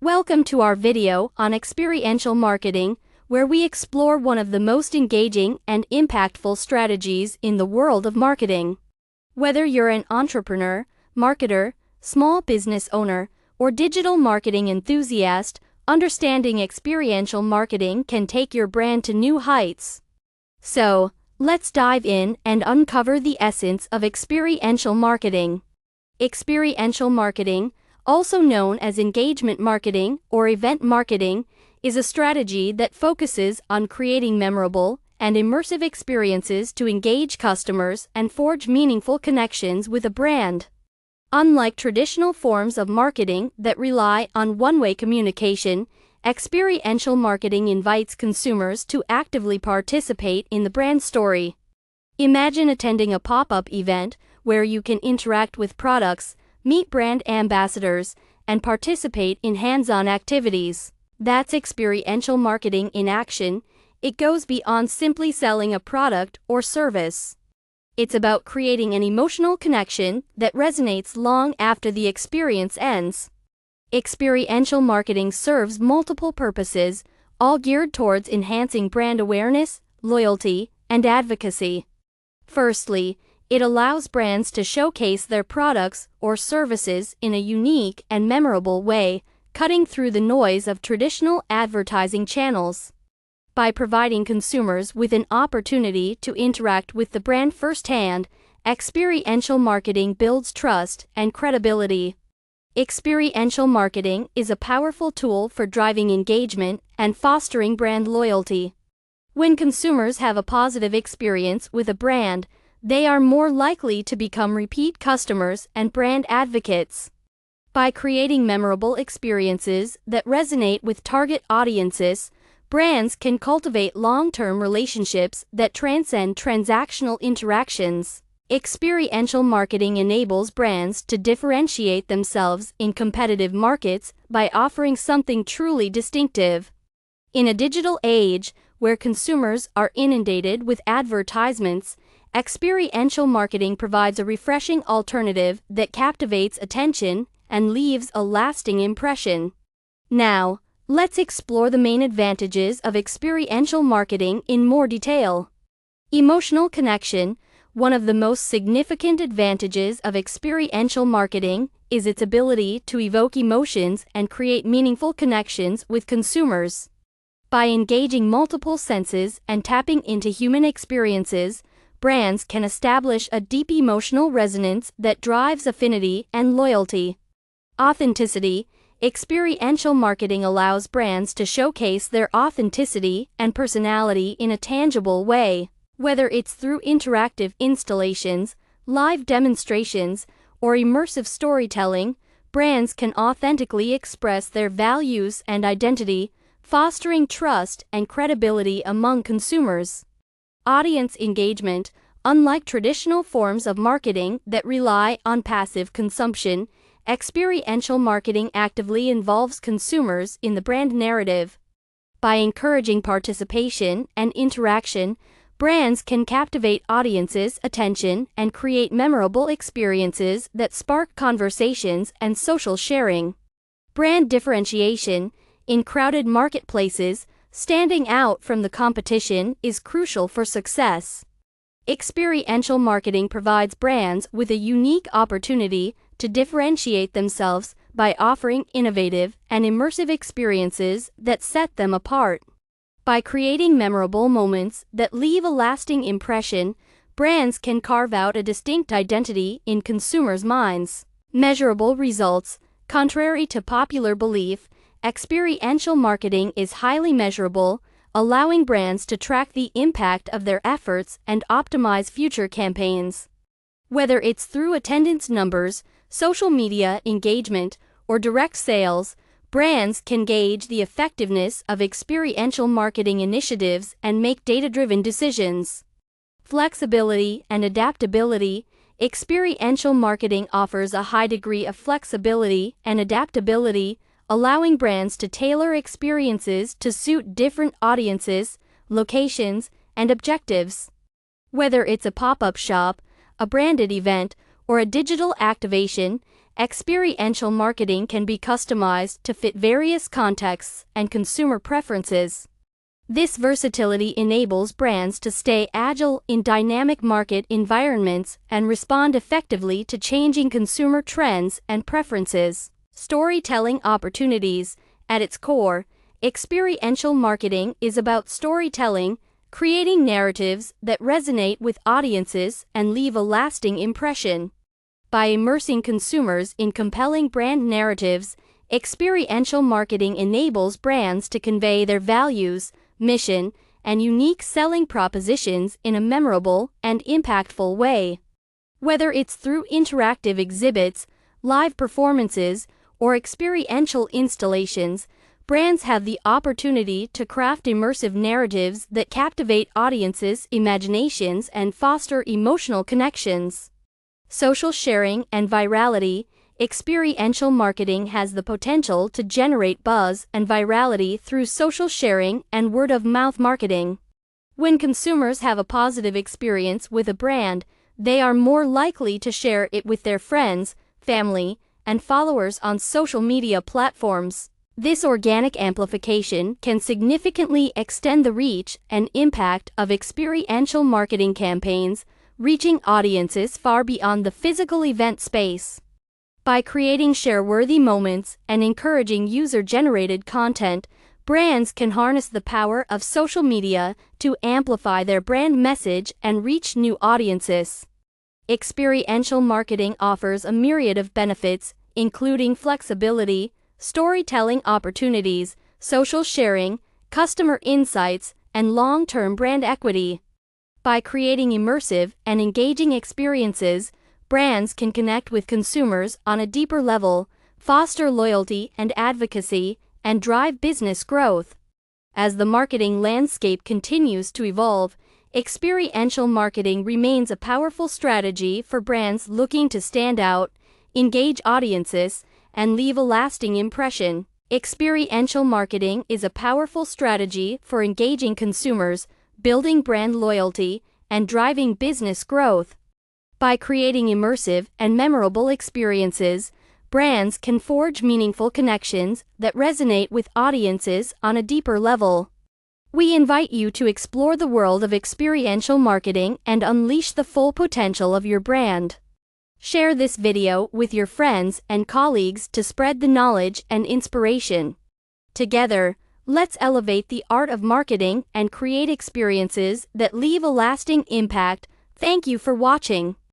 Welcome to our video on experiential marketing, where we explore one of the most engaging and impactful strategies in the world of marketing. Whether you're an entrepreneur, marketer, small business owner, or digital marketing enthusiast, understanding experiential marketing can take your brand to new heights. So, let's dive in and uncover the essence of experiential marketing. Experiential marketing, also known as engagement marketing or event marketing, is a strategy that focuses on creating memorable and immersive experiences to engage customers and forge meaningful connections with a brand. Unlike traditional forms of marketing that rely on one-way communication, experiential marketing invites consumers to actively participate in the brand story. Imagine attending a pop-up event where you can interact with products, meet brand ambassadors, and participate in hands-on activities. That's experiential marketing in action. It goes beyond simply selling a product or service. It's about creating an emotional connection that resonates long after the experience ends. Experiential marketing serves multiple purposes, all geared towards enhancing brand awareness, loyalty, and advocacy. Firstly, it allows brands to showcase their products or services in a unique and memorable way, cutting through the noise of traditional advertising channels. By providing consumers with an opportunity to interact with the brand firsthand, experiential marketing builds trust and credibility. Experiential marketing is a powerful tool for driving engagement and fostering brand loyalty. When consumers have a positive experience with a brand, they are more likely to become repeat customers and brand advocates. By creating memorable experiences that resonate with target audiences, brands can cultivate long-term relationships that transcend transactional interactions. Experiential marketing enables brands to differentiate themselves in competitive markets by offering something truly distinctive. In a digital age, where consumers are inundated with advertisements, experiential marketing provides a refreshing alternative that captivates attention and leaves a lasting impression. Now, let's explore the main advantages of experiential marketing in more detail. Emotional connection. One of the most significant advantages of experiential marketing is its ability to evoke emotions and create meaningful connections with consumers. By engaging multiple senses and tapping into human experiences, brands can establish a deep emotional resonance that drives affinity and loyalty. Authenticity. Experiential marketing allows brands to showcase their authenticity and personality in a tangible way. Whether it's through interactive installations, live demonstrations, or immersive storytelling, brands can authentically express their values and identity, fostering trust and credibility among consumers. Audience engagement. Unlike traditional forms of marketing that rely on passive consumption, experiential marketing actively involves consumers in the brand narrative. By encouraging participation and interaction, brands can captivate audiences' attention and create memorable experiences that spark conversations and social sharing. Brand differentiation. In crowded marketplaces, standing out from the competition is crucial for success. Experiential marketing provides brands with a unique opportunity to differentiate themselves by offering innovative and immersive experiences that set them apart. By creating memorable moments that leave a lasting impression, brands can carve out a distinct identity in consumers' minds. Measurable results. Contrary to popular belief, experiential marketing is highly measurable, allowing brands to track the impact of their efforts and optimize future campaigns. Whether it's through attendance numbers, social media engagement, or direct sales, brands can gauge the effectiveness of experiential marketing initiatives and make data-driven decisions. Flexibility and adaptability. Experiential marketing offers a high degree of flexibility and adaptability, allowing brands to tailor experiences to suit different audiences, locations, and objectives. Whether it's a pop-up shop, a branded event, or a digital activation, experiential marketing can be customized to fit various contexts and consumer preferences. This versatility enables brands to stay agile in dynamic market environments and respond effectively to changing consumer trends and preferences. Storytelling opportunities. At its core, experiential marketing is about storytelling, creating narratives that resonate with audiences and leave a lasting impression. By immersing consumers in compelling brand narratives, experiential marketing enables brands to convey their values, mission, and unique selling propositions in a memorable and impactful way. Whether it's through interactive exhibits, live performances, or experiential installations, brands have the opportunity to craft immersive narratives that captivate audiences' imaginations and foster emotional connections. Social sharing and virality. Experiential marketing has the potential to generate buzz and virality through social sharing and word-of-mouth marketing. When consumers have a positive experience with a brand, they are more likely to share it with their friends, family, and followers on social media platforms. This organic amplification can significantly extend the reach and impact of experiential marketing campaigns, reaching audiences far beyond the physical event space. By creating share-worthy moments and encouraging user-generated content, brands can harness the power of social media to amplify their brand message and reach new audiences. Experiential marketing offers a myriad of benefits, including flexibility, storytelling opportunities, social sharing, customer insights, and long-term brand equity. By creating immersive and engaging experiences, brands can connect with consumers on a deeper level, foster loyalty and advocacy, and drive business growth. As the marketing landscape continues to evolve, experiential marketing remains a powerful strategy for brands looking to stand out, engage audiences, and leave a lasting impression. Experiential marketing is a powerful strategy for engaging consumers, building brand loyalty, and driving business growth. By creating immersive and memorable experiences, brands can forge meaningful connections that resonate with audiences on a deeper level. We invite you to explore the world of experiential marketing and unleash the full potential of your brand. Share this video with your friends and colleagues to spread the knowledge and inspiration. Together, let's elevate the art of marketing and create experiences that leave a lasting impact. Thank you for watching.